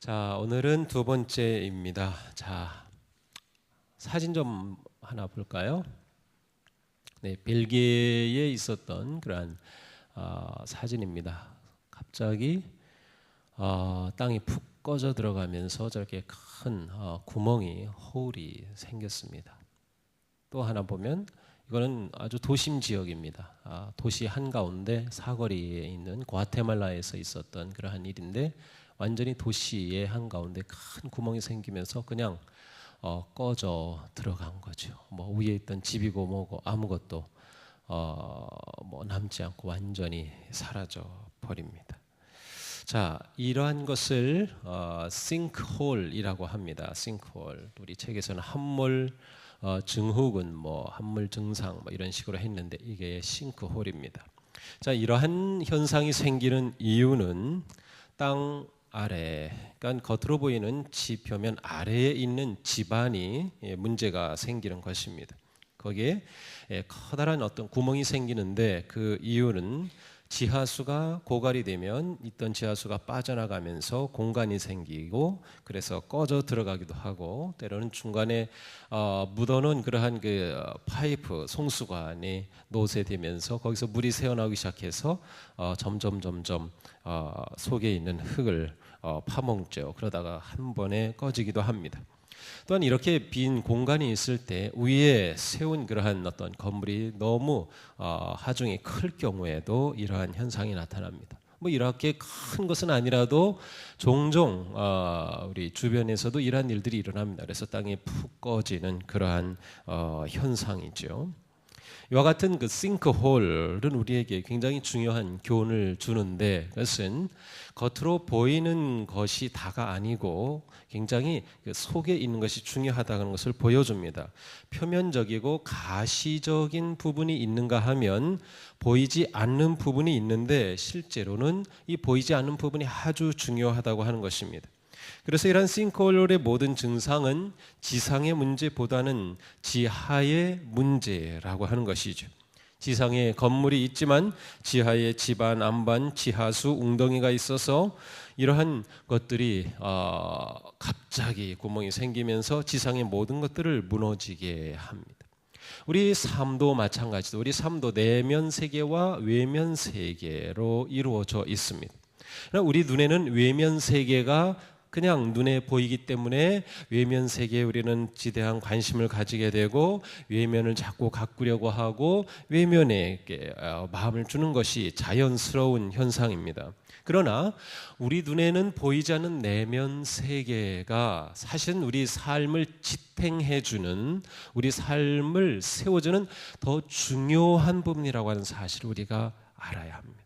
자, 오늘은 두 번째입니다. 자, 사진 좀 하나 볼까요? 네, 벨기에에 있었던 그러한 사진입니다. 갑자기 땅이 푹 꺼져 들어가면서 저렇게 큰 구멍이 허울이 생겼습니다. 또 하나 보면 이거는 아주 도심 지역입니다. 도시 한가운데 사거리에 있는 과테말라에서 있었던 그러한 일인데 완전히 도시의 한가운데 큰 구멍이 생기면서 그냥 꺼져 들어간 거죠. 뭐 위에 있던 집이고 뭐고 아무것도 뭐 남지 않고 완전히 사라져 버립니다. 자, 이러한 것을 싱크홀이라고 합니다. 싱크홀. 우리 책에서는 함몰 증후군, 뭐 함몰 증상 뭐 이런 식으로 했는데 이게 싱크홀입니다. 자, 이러한 현상이 생기는 이유는 땅 아래, 그러니까 겉으로 보이는 지표면 아래에 있는 지반이 문제가 생기는 것입니다. 거기에 커다란 어떤 구멍이 생기는데 그 이유는 지하수가 고갈이 되면 있던 지하수가 빠져나가면서 공간이 생기고 그래서 꺼져 들어가기도 하고 때로는 중간에 묻어놓은 그러한 그 파이프 송수관이 노쇠되면서 거기서 물이 새어나오기 시작해서 점점 속에 있는 흙을 파먹죠. 그러다가 한 번에 꺼지기도 합니다. 또한 이렇게 빈 공간이 있을 때 위에 세운 그러한 어떤 건물이 너무 하중이 클 경우에도 이러한 현상이 나타납니다. 뭐 이렇게 큰 것은 아니라도 종종 우리 주변에서도 이러한 일들이 일어납니다. 그래서 땅이 푹 꺼지는 그러한 현상이죠. 이와 같은 그 싱크홀은 우리에게 굉장히 중요한 교훈을 주는데 그것은 겉으로 보이는 것이 다가 아니고 굉장히 그 속에 있는 것이 중요하다는 것을 보여줍니다. 표면적이고 가시적인 부분이 있는가 하면 보이지 않는 부분이 있는데 실제로는 이 보이지 않는 부분이 아주 중요하다고 하는 것입니다. 그래서 이러한 싱크홀의 모든 증상은 지상의 문제보다는 지하의 문제라고 하는 것이죠. 지상에 건물이 있지만 지하에 지반, 안반, 지하수, 웅덩이가 있어서 이러한 것들이 갑자기 구멍이 생기면서 지상의 모든 것들을 무너지게 합니다. 우리 삶도 마찬가지로 우리 삶도 내면 세계와 외면 세계로 이루어져 있습니다. 우리 눈에는 외면 세계가 그냥 눈에 보이기 때문에 외면 세계에 우리는 지대한 관심을 가지게 되고 외면을 자꾸 가꾸려고 하고 외면에 마음을 주는 것이 자연스러운 현상입니다. 그러나 우리 눈에는 보이지 않는 내면 세계가 사실은 우리 삶을 지탱해주는 우리 삶을 세워주는 더 중요한 부분이라고 하는 사실을 우리가 알아야 합니다.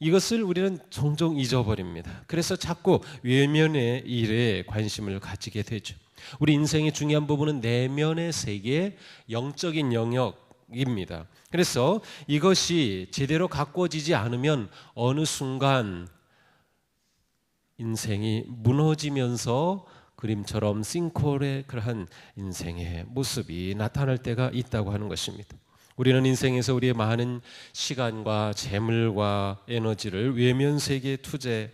이것을 우리는 종종 잊어버립니다. 그래서 자꾸 외면의 일에 관심을 가지게 되죠. 우리 인생의 중요한 부분은 내면의 세계, 영적인 영역입니다. 그래서 이것이 제대로 가꿔지지 않으면 어느 순간 인생이 무너지면서 그림처럼 싱크홀의 그러한 인생의 모습이 나타날 때가 있다고 하는 것입니다. 우리는 인생에서 우리의 많은 시간과 재물과 에너지를 외면 세계에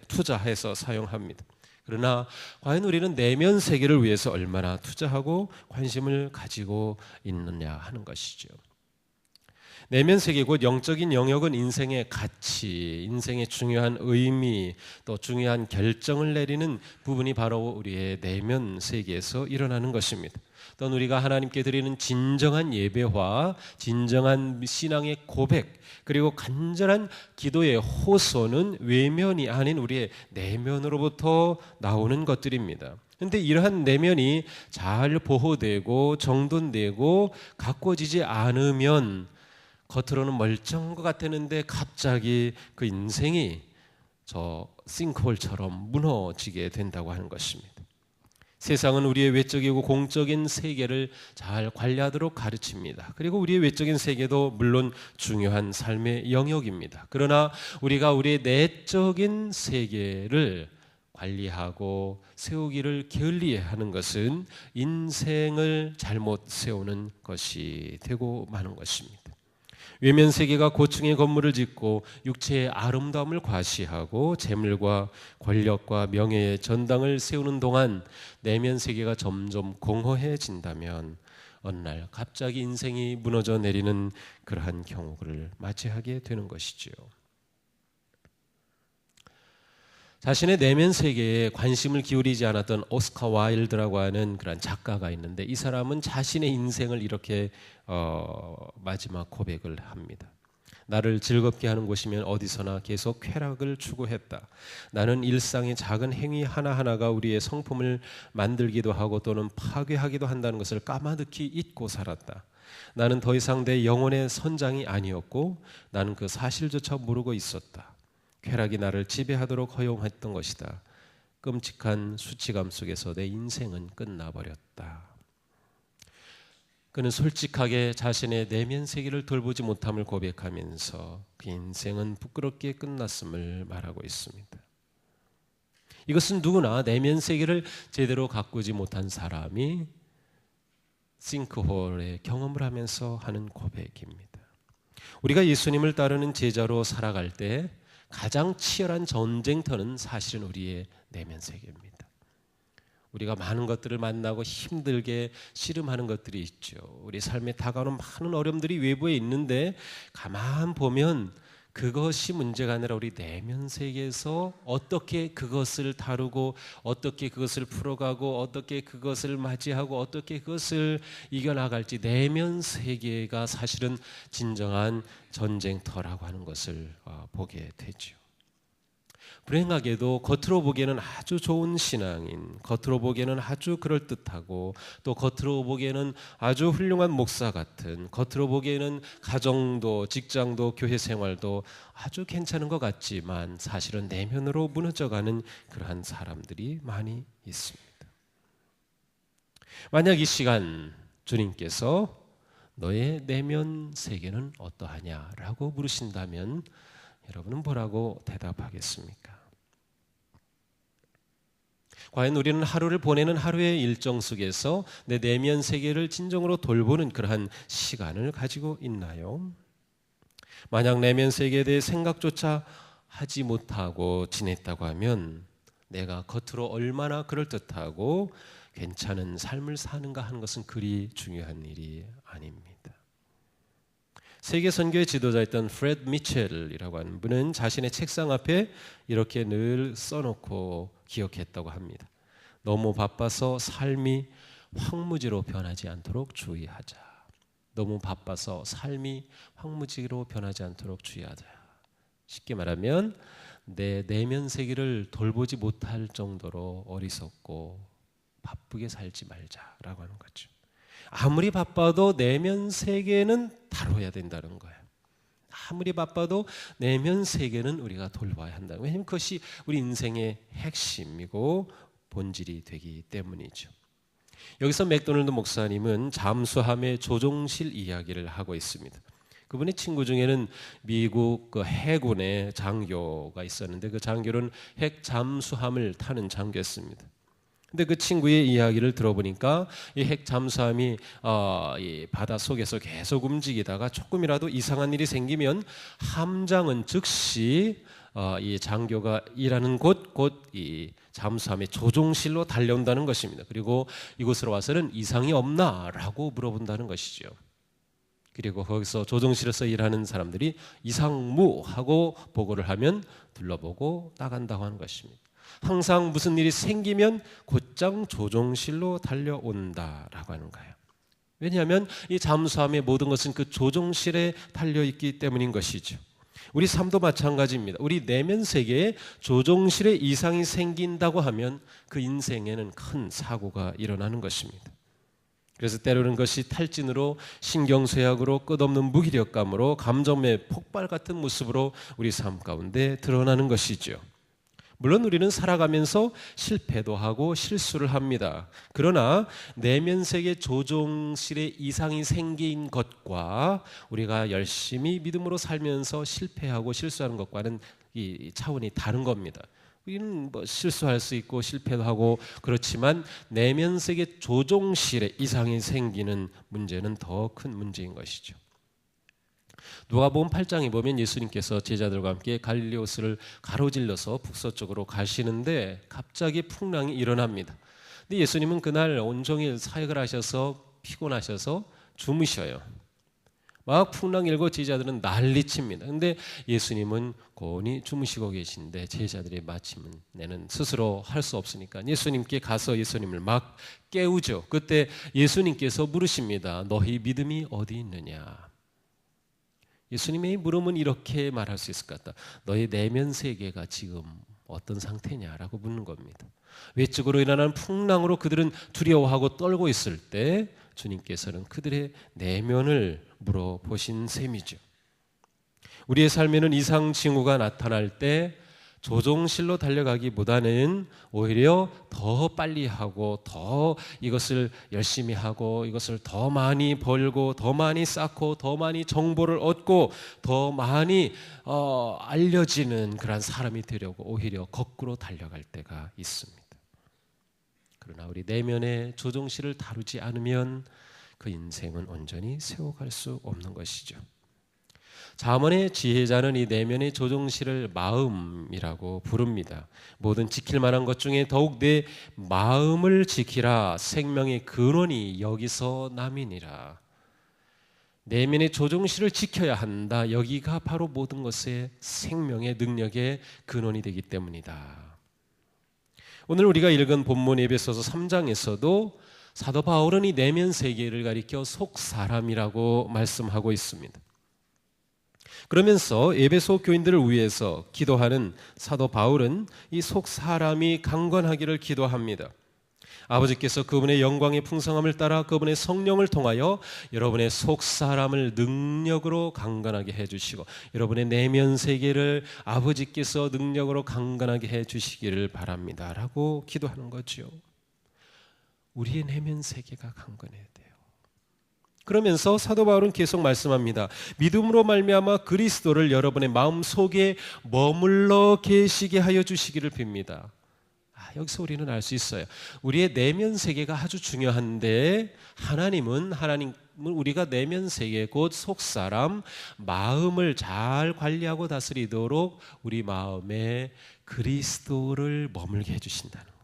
투자해서 사용합니다. 그러나 과연 우리는 내면 세계를 위해서 얼마나 투자하고 관심을 가지고 있느냐 하는 것이죠. 내면 세계 곧 영적인 영역은 인생의 가치, 인생의 중요한 의미, 또 중요한 결정을 내리는 부분이 바로 우리의 내면 세계에서 일어나는 것입니다. 또한 우리가 하나님께 드리는 진정한 예배와 진정한 신앙의 고백 그리고 간절한 기도의 호소는 외면이 아닌 우리의 내면으로부터 나오는 것들입니다. 그런데 이러한 내면이 잘 보호되고 정돈되고 가꿔지지 않으면 겉으로는 멀쩡한 것 같았는데 갑자기 그 인생이 저 싱크홀처럼 무너지게 된다고 하는 것입니다. 세상은 우리의 외적이고 공적인 세계를 잘 관리하도록 가르칩니다. 그리고 우리의 외적인 세계도 물론 중요한 삶의 영역입니다. 그러나 우리가 우리의 내적인 세계를 관리하고 세우기를 게을리하는 것은 인생을 잘못 세우는 것이 되고 마는 것입니다. 외면 세계가 고층의 건물을 짓고 육체의 아름다움을 과시하고 재물과 권력과 명예의 전당을 세우는 동안 내면 세계가 점점 공허해진다면 어느 날 갑자기 인생이 무너져 내리는 그러한 경우를 맞이하게 되는 것이지요. 자신의 내면 세계에 관심을 기울이지 않았던 오스카 와일드라고 하는 그런 작가가 있는데, 이 사람은 자신의 인생을 이렇게 마지막 고백을 합니다. 나를 즐겁게 하는 곳이면 어디서나 계속 쾌락을 추구했다. 나는 일상의 작은 행위 하나하나가 우리의 성품을 만들기도 하고 또는 파괴하기도 한다는 것을 까마득히 잊고 살았다. 나는 더 이상 내 영혼의 선장이 아니었고 나는 그 사실조차 모르고 있었다. 쾌락이 나를 지배하도록 허용했던 것이다. 끔찍한 수치감 속에서 내 인생은 끝나버렸다. 그는 솔직하게 자신의 내면 세계를 돌보지 못함을 고백하면서 그 인생은 부끄럽게 끝났음을 말하고 있습니다. 이것은 누구나 내면 세계를 제대로 가꾸지 못한 사람이 싱크홀의 경험을 하면서 하는 고백입니다. 우리가 예수님을 따르는 제자로 살아갈 때 가장 치열한 전쟁터는 사실은 우리의 내면 세계입니다. 우리가 많은 것들을 만나고 힘들게 씨름하는 것들이 있죠. 우리 삶에 다가오는 많은 어려움들이 외부에 있는데 가만 보면 그것이 문제가 아니라 우리 내면 세계에서 어떻게 그것을 다루고 어떻게 그것을 풀어가고 어떻게 그것을 맞이하고 어떻게 그것을 이겨나갈지, 내면 세계가 사실은 진정한 전쟁터라고 하는 것을 보게 되죠. 불행하게도 겉으로 보기에는 아주 좋은 신앙인, 겉으로 보기에는 아주 그럴듯하고 또 겉으로 보기에는 아주 훌륭한 목사 같은, 겉으로 보기에는 가정도 직장도 교회 생활도 아주 괜찮은 것 같지만 사실은 내면으로 무너져가는 그러한 사람들이 많이 있습니다. 만약 이 시간 주님께서 너의 내면 세계는 어떠하냐라고 물으신다면 여러분은 뭐라고 대답하겠습니까? 과연 우리는 하루를 보내는 하루의 일정 속에서 내 내면 세계를 진정으로 돌보는 그러한 시간을 가지고 있나요? 만약 내면 세계에 대해 생각조차 하지 못하고 지냈다고 하면 내가 겉으로 얼마나 그럴듯하고 괜찮은 삶을 사는가 하는 것은 그리 중요한 일이 아닙니다. 세계 선교의 지도자였던 프레드 미첼이라고 하는 분은 자신의 책상 앞에 이렇게 늘 써놓고 기억했다고 합니다. 너무 바빠서 삶이 황무지로 변하지 않도록 주의하자. 너무 바빠서 삶이 황무지로 변하지 않도록 주의하자. 쉽게 말하면 내 내면 세계를 돌보지 못할 정도로 어리석고 바쁘게 살지 말자라고 하는 거죠. 아무리 바빠도 내면 세계는 다뤄야 된다는 거예요. 아무리 바빠도 내면 세계는 우리가 돌봐야 한다. 왜냐하면 그것이 우리 인생의 핵심이고 본질이 되기 때문이죠. 여기서 맥도널드 목사님은 잠수함의 조종실 이야기를 하고 있습니다. 그분의 친구 중에는 미국 그 해군의 장교가 있었는데 그 장교는 핵 잠수함을 타는 장교였습니다. 근데 그 친구의 이야기를 들어보니까 이 핵 잠수함이 이 바다 속에서 계속 움직이다가 조금이라도 이상한 일이 생기면 함장은 즉시 이 장교가 일하는 곳 이 잠수함의 조종실로 달려온다는 것입니다. 그리고 이곳으로 와서는 이상이 없나라고 물어본다는 것이죠. 그리고 거기서 조종실에서 일하는 사람들이 이상무하고 보고를 하면 둘러보고 나간다고 하는 것입니다. 항상 무슨 일이 생기면 곧장 조종실로 달려온다라고 하는 거예요. 왜냐하면 이 잠수함의 모든 것은 그 조종실에 달려있기 때문인 것이죠. 우리 삶도 마찬가지입니다. 우리 내면 세계에 조종실에 이상이 생긴다고 하면 그 인생에는 큰 사고가 일어나는 것입니다. 그래서 때로는 것이 탈진으로 신경쇠약으로 끝없는 무기력감으로 감정의 폭발 같은 모습으로 우리 삶 가운데 드러나는 것이죠. 물론 우리는 살아가면서 실패도 하고 실수를 합니다. 그러나 내면 세계 조종실에 이상이 생긴 것과 우리가 열심히 믿음으로 살면서 실패하고 실수하는 것과는 이 차원이 다른 겁니다. 우리는 뭐 실수할 수 있고 실패도 하고 그렇지만 내면 세계 조종실에 이상이 생기는 문제는 더 큰 문제인 것이죠. 누가복음 8장에 보면 예수님께서 제자들과 함께 갈릴리 호수를 가로질러서 북서쪽으로 가시는데 갑자기 풍랑이 일어납니다. 근데 예수님은 그날 온종일 사역을 하셔서 피곤하셔서 주무셔요. 막 풍랑 일고 제자들은 난리칩니다. 근데 예수님은 고온히 주무시고 계신데 제자들이 마침내는 스스로 할 수 없으니까 예수님께 가서 예수님을 막 깨우죠. 그때 예수님께서 물으십니다. 너희 믿음이 어디 있느냐? 예수님의 물음은 이렇게 말할 수 있을 것 같다. 너희 내면 세계가 지금 어떤 상태냐라고 묻는 겁니다. 외적으로 일어나는 풍랑으로 그들은 두려워하고 떨고 있을 때 주님께서는 그들의 내면을 물어보신 셈이죠. 우리의 삶에는 이상 징후가 나타날 때 조종실로 달려가기보다는 오히려 더 빨리 하고 더 이것을 열심히 하고 이것을 더 많이 벌고 더 많이 쌓고 더 많이 정보를 얻고 더 많이 알려지는 그런 사람이 되려고 오히려 거꾸로 달려갈 때가 있습니다. 그러나 우리 내면의 조종실을 다루지 않으면 그 인생은 온전히 세워갈 수 없는 것이죠. 잠언의 지혜자는 이 내면의 조종실을 마음이라고 부릅니다. 모든 지킬 만한 것 중에 더욱 내 마음을 지키라. 생명의 근원이 여기서 남이니라. 내면의 조종실을 지켜야 한다. 여기가 바로 모든 것의 생명의 능력의 근원이 되기 때문이다. 오늘 우리가 읽은 본문 에베소서 3장에서도 사도 바울은 이 내면 세계를 가리켜 속사람이라고 말씀하고 있습니다. 그러면서 에베소 교인들을 위해서 기도하는 사도 바울은 이 속사람이 강건하기를 기도합니다. 아버지께서 그분의 영광의 풍성함을 따라 그분의 성령을 통하여 여러분의 속사람을 능력으로 강건하게 해주시고 여러분의 내면 세계를 아버지께서 능력으로 강건하게 해주시기를 바랍니다 라고 기도하는 거죠. 우리의 내면 세계가 강건해야 돼요. 그러면서 사도 바울은 계속 말씀합니다. 믿음으로 말미암아 그리스도를 여러분의 마음속에 머물러 계시게 하여 주시기를 빕니다. 여기서 우리는 알 수 있어요. 우리의 내면 세계가 아주 중요한데 하나님은 우리가 내면 세계 곧 속사람 마음을 잘 관리하고 다스리도록 우리 마음에 그리스도를 머물게 해주신다는 거예요.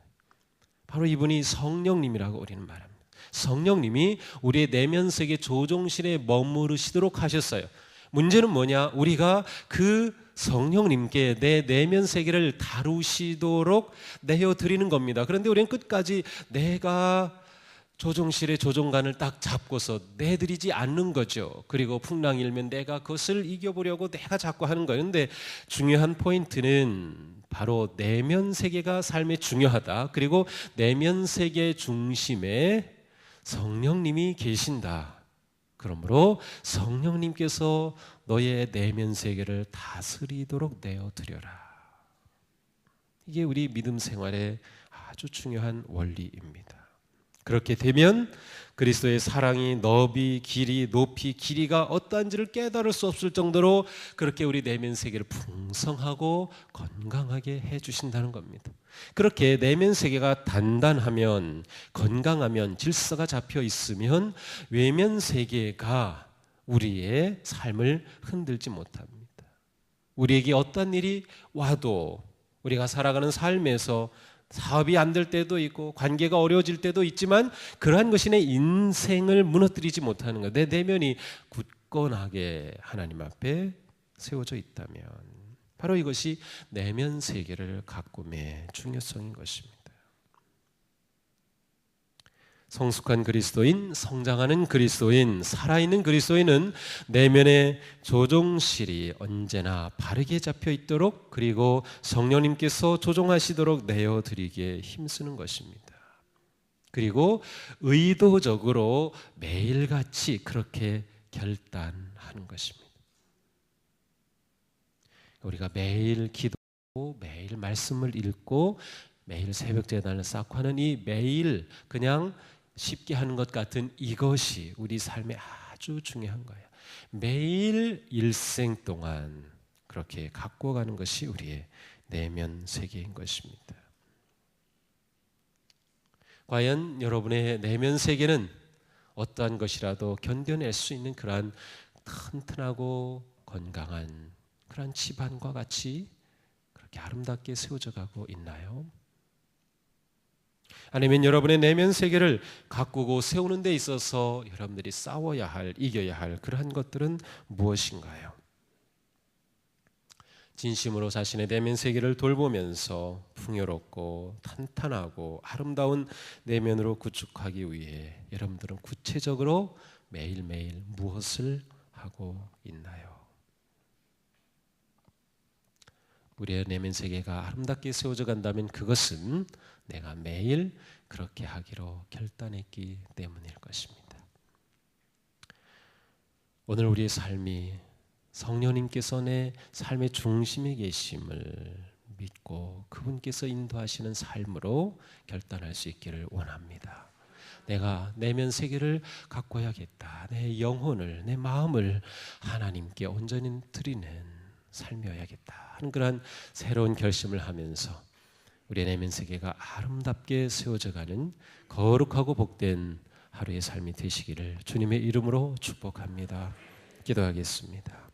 바로 이분이 성령님이라고 우리는 말합니다. 성령님이 우리의 내면 세계 조종실에 머무르시도록 하셨어요. 문제는 뭐냐? 우리가 그 성령님께 내 내면 세계를 다루시도록 내어드리는 겁니다. 그런데 우리는 끝까지 내가 조종실의 조종관을 딱 잡고서 내드리지 않는 거죠. 그리고 풍랑이 일면 내가 그것을 이겨보려고 내가 자꾸 하는 거예요. 그런데 중요한 포인트는 바로 내면 세계가 삶에 중요하다. 그리고 내면 세계 중심에 성령님이 계신다. 그러므로 성령님께서 너의 내면 세계를 다스리도록 내어드려라. 이게 우리 믿음 생활의 아주 중요한 원리입니다. 그렇게 되면 그리스도의 사랑이 너비, 길이, 높이, 길이가 어떠한지를 깨달을 수 없을 정도로 그렇게 우리 내면 세계를 풍성하고 건강하게 해주신다는 겁니다. 그렇게 내면 세계가 단단하면, 건강하면, 질서가 잡혀 있으면 외면 세계가 우리의 삶을 흔들지 못합니다. 우리에게 어떤 일이 와도 우리가 살아가는 삶에서 사업이 안 될 때도 있고 관계가 어려워질 때도 있지만 그러한 것이 내 인생을 무너뜨리지 못하는 것, 내 내면이 굳건하게 하나님 앞에 세워져 있다면 바로 이것이 내면 세계를 가꿈의 중요성인 것입니다. 성숙한 그리스도인, 성장하는 그리스도인, 살아있는 그리스도인은 내면의 조종실이 언제나 바르게 잡혀 있도록 그리고 성령님께서 조종하시도록 내어드리기에 힘쓰는 것입니다. 그리고 의도적으로 매일같이 그렇게 결단하는 것입니다. 우리가 매일 기도하고 매일 말씀을 읽고 매일 새벽 제단을 쌓고 하는 이 매일 그냥 쉽게 하는 것 같은 이것이 우리 삶에 아주 중요한 거예요. 매일 일생 동안 그렇게 갖고 가는 것이 우리의 내면 세계인 것입니다. 과연 여러분의 내면 세계는 어떠한 것이라도 견뎌낼 수 있는 그러한 튼튼하고 건강한 그런 집안과 같이 그렇게 아름답게 세워져 가고 있나요? 아니면 여러분의 내면 세계를 가꾸고 세우는 데 있어서 여러분들이 싸워야 할, 이겨야 할 그러한 것들은 무엇인가요? 진심으로 자신의 내면 세계를 돌보면서 풍요롭고 탄탄하고 아름다운 내면으로 구축하기 위해 여러분들은 구체적으로 매일매일 무엇을 하고 있나요? 우리의 내면 세계가 아름답게 세워져 간다면 그것은 내가 매일 그렇게 하기로 결단했기 때문일 것입니다. 오늘 우리의 삶이 성령님께서 내 삶의 중심에 계심을 믿고 그분께서 인도하시는 삶으로 결단할 수 있기를 원합니다. 내가 내면 세계를 가꿔야겠다. 내 영혼을, 내 마음을 하나님께 온전히 드리는 삶이어야겠다 하는 그런 새로운 결심을 하면서 우리의 내면 세계가 아름답게 세워져가는 거룩하고 복된 하루의 삶이 되시기를 주님의 이름으로 축복합니다. 기도하겠습니다.